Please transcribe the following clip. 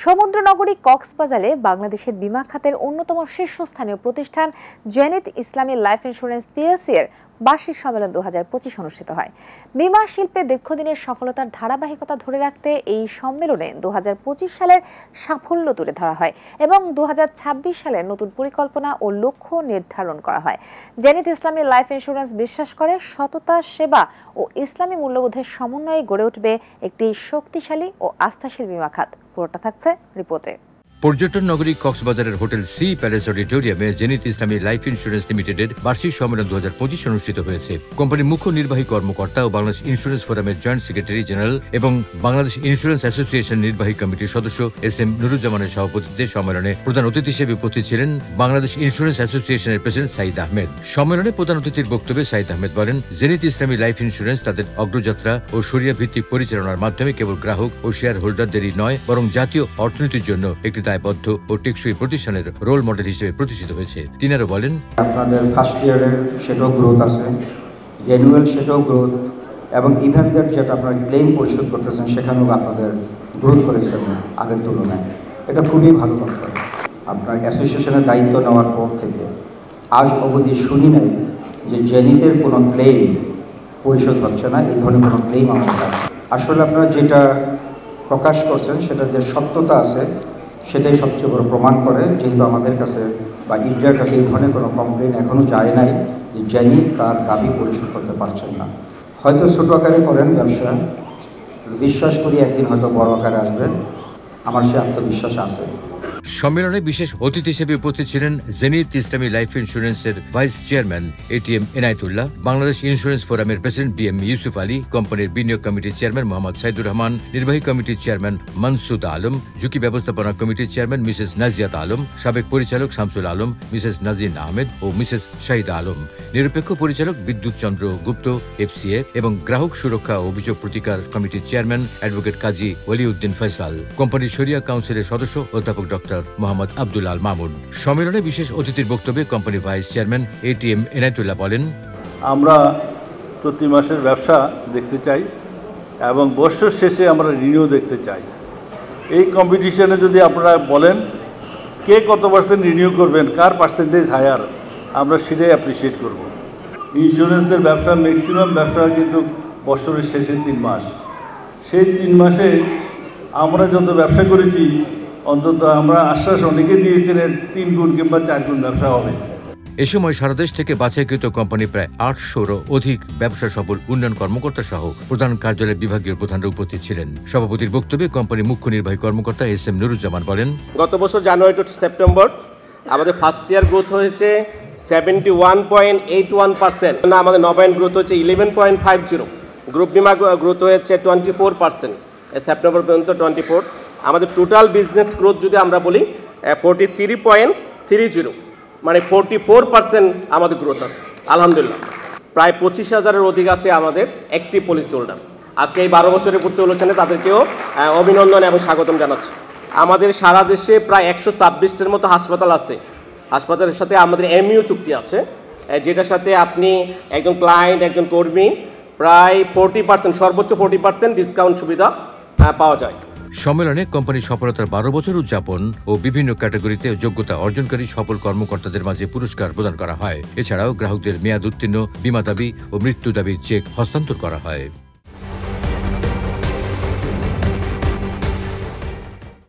সমুদ্রনগরী কক্সবাজারে বাংলাদেশের বিমা খাতের অন্যতম শীর্ষস্থানীয় প্রতিষ্ঠান zenith Islami life insurance PLC এর বার্ষিক সম্মেলন 2025 অনুষ্ঠিত হয়। বিমা শিল্পে দীর্ঘদিনের সফলতার ধারাবাহিকতা ধরে রাখতে এই সম্মেলনে 2025 সালের সাফল্য তুলে ধরা হয় এবং 2026 সালের নতুন পরিকল্পনা ও লক্ষ্য নির্ধারণ করা হয়। জেনিথ ইসলামী লাইফ ইন্স্যুরেন্স বিশ্বাস করে সততা, সেবা ও ইসলামী মূল্যবোধের সমন্বয়ে গড়ে উঠবে একটি শক্তিশালী ও আস্থাশীল বিমা খাত। পুরোটা থাকছে রিপোর্টে। পর্যটন নগরী কক্সবাজারের হোটেল সি প্যালেস অডিটোরিয়ামে জেনিথ ইসলামী লাইফ ইন্স্যুরেন্স লিমিটেডের বার্ষিক সম্মেলন 2025 অনুষ্ঠিত হয়েছে। কোম্পানির মুখ্য নির্বাহী কর্মকর্তা ও বাংলাদেশ ইন্স্যুরেন্স ফোরামের জয়েন্ট সেক্রেটারি জেনারেল এবং বাংলাদেশ ইন্স্যুরেন্স অ্যাসোসিয়েশন নির্বাহী কমিটির সদস্য এস.এম. নুরুজ্জামানের সভাপতিত্বে সম্মেলনে প্রধান অতিথি হিসেবে উপস্থিত ছিলেন বাংলাদেশ ইন্স্যুরেন্স অ্যাসোসিয়েশনের প্রেসিডেন্ট সাইদ আহমেদ। সম্মেলনে প্রধান অতিথির বক্তব্যে সাইদ আহমেদ বলেন, জেনিথ ইসলামী লাইফ ইন্স্যুরেন্স তাদের অগ্রযাত্রা ও শরিয়া ভিত্তিক পরিচালনার মাধ্যমে কেবল গ্রাহক ও শেয়ার হোল্ডারদেরই নয়, বরং জাতীয় অর্থনীতির জন্য একটি দায়বদ্ধ ও টেকসই প্রতিষ্ঠানের রোল মডেল হিসেবে প্রতিষ্ঠিত হয়েছে। তিনি আরো বলেন, আপনাদের ফার্স্ট ইয়ারের সেটাও গ্রোথ আছে, অ্যানুয়াল সেটাও গ্রোথ, এবং ইভেন্টের যেটা আপনারা ক্লেম পরিশোধ করতেছেন সেখানেও আপনাদের গ্রোথ করেছেন আগের তুলনায়। এটা খুবই ভালো কথা। আপনার অ্যাসোসিয়েশনের দায়িত্ব নেওয়ার পর থেকে আজ অবধি শুনি নাই যে জেনিথের কোনো ক্লেম পরিশোধ হচ্ছে না, এই ধরনের কোনো ক্লেম আমাদের আসে। আসলে আপনারা যেটা প্রকাশ করছেন সেটা যে সত্যতা আছে সেটাই সবচেয়ে বড় প্রমাণ করে, যেহেতু আমাদের কাছে বা ইন্ডিয়ার কাছে এই ধরনের কোনো কমপ্লেন এখনও যায় নাই যে জেনিথ তার দাবি পরিশোধ করতে পারছেন না। হয়তো ছোটো আকারে করেন ব্যবসা, বিশ্বাস করি একদিন হয়তো বড় আকারে আসবে, আমার সে আত্মবিশ্বাস আছে। সম্মেলনে বিশেষ অতিথি হিসেবে উপস্থিত ছিলেন জেনিথ ইসলামী লাইফ ইন্স্যুরেন্সের vice chairman ATM Enayetullah, Bangladesh insurance ফোরামের প্রেসিডেন্ট বিএম ইউসুফ আলী, কোম্পানির বিনিয়োগ কমিটির চেয়ারম্যান মোহাম্মদ সাইদুর রহমান, নির্বাহী কমিটির চেয়ারম্যান মানসুদ আলম, ঝুঁকি ব্যবস্থাপনা কমিটির চেয়ারম্যান মিসেস নাজিয়াত আলম, সাবেক পরিচালক শামসুল আলম, মিসেস নাজিন আহমেদ ও মিসেস শাহিদা আলম, নিরপেক্ষ পরিচালক বিদ্যুৎ চন্দ্র গুপ্ত এফসিএ এবং গ্রাহক সুরক্ষা ও অভিযোগ প্রতিকার কমিটির চেয়ারম্যান অ্যাডভোকেট কাজী ওয়ালিউদ্দিন ফয়সাল, কোম্পানির শরিয়া কাউন্সিলের সদস্য অধ্যাপক ডক্টর মোহাম্মদ আব্দুল আল মামুন। সম্মেলনে বিশেষ অতিথির বক্তব্যে কোম্পানির ভাইস চেয়ারম্যান এটিএম এনায়েতুল্লাহ বলেন, আমরা প্রতি মাসের ব্যবসা দেখতে চাই এবং বছর শেষে আমরা রিনিউ দেখতে চাই। এই কম্পিটিশনে যদি আপনারা বলেন কে কত পার্সেন্ট রিনিউ করবেন, কার পার্সেন্টেজ হায়ার, আমরা সেটাই অ্যাপ্রিসিয়েট করব। ইন্স্যুরেন্সের ব্যবসা ম্যাক্সিমাম ব্যবসা কিন্তু বছরের শেষে 3 মাস। সেই 3 মাসে আমরা যত ব্যবসা করেছি অন্তত আমরা আশ্বাস অনেকে দিয়েছেন 3 গুণ কিংবা 4 গুণ ব্যবসা হবে। এ সময় সারা দেশ থেকে বাছাইকৃত কোম্পানি প্রায় 800-রও অধিক ব্যবসা সফল উন্নয়ন কর্মকর্তা সহ প্রধান কার্যালয়ের বিভাগীয় প্রধানরা উপস্থিত ছিলেন। সভাপতির বক্তব্যে কোম্পানির মুখ্য নির্বাহী কর্মকর্তা এস.এম. নুরুজ্জামান বলেন, গত বছর জানুয়ারি টু সেপ্টেম্বর আমাদের ফার্স্ট ইয়ার গ্রোথ হয়েছে 71.81%, আমাদের নবায়ন গ্রোথ হচ্ছে 11.50, গ্রুপ বিমা গ্রোথ হয়েছে 24%, সেপ্টেম্বর পর্যন্ত 24। আমাদের টোটাল বিজনেস গ্রোথ যদি আমরা বলি 43.30, মানে 44% আমাদের গ্রোথ আছে। আলহামদুলিল্লাহ, প্রায় 25,000-এর অধিক আছে আমাদের অ্যাক্টিভ পলিসি হোল্ডার। আজকে এই 12 বছরের পূর্তি অনুষ্ঠানে তাদেরকেও অভিনন্দন এবং স্বাগতম জানাচ্ছি। আমাদের সারা দেশে প্রায় 126-টির মতো হাসপাতাল আছে। হাসপাতালের সাথে আমাদের এমইউ চুক্তি আছে, যেটার সাথে আপনি একজন ক্লায়েন্ট, একজন কর্মী প্রায় 40%, সর্বোচ্চ 40% ডিসকাউন্ট সুবিধা পাওয়া যায়। সম্মেলনে কোম্পানির সফলতার 12 বছর উদযাপন ও বিভিন্ন ক্যাটাগরিতে যোগ্যতা অর্জনকারী সফল কর্মকর্তাদের মাঝে পুরস্কার প্রদান করা হয়। এছাড়াও গ্রাহকদের মেয়াদ উত্তীর্ণ বীমা দাবি ও মৃত্যু দাবির চেক হস্তান্তর করা হয়।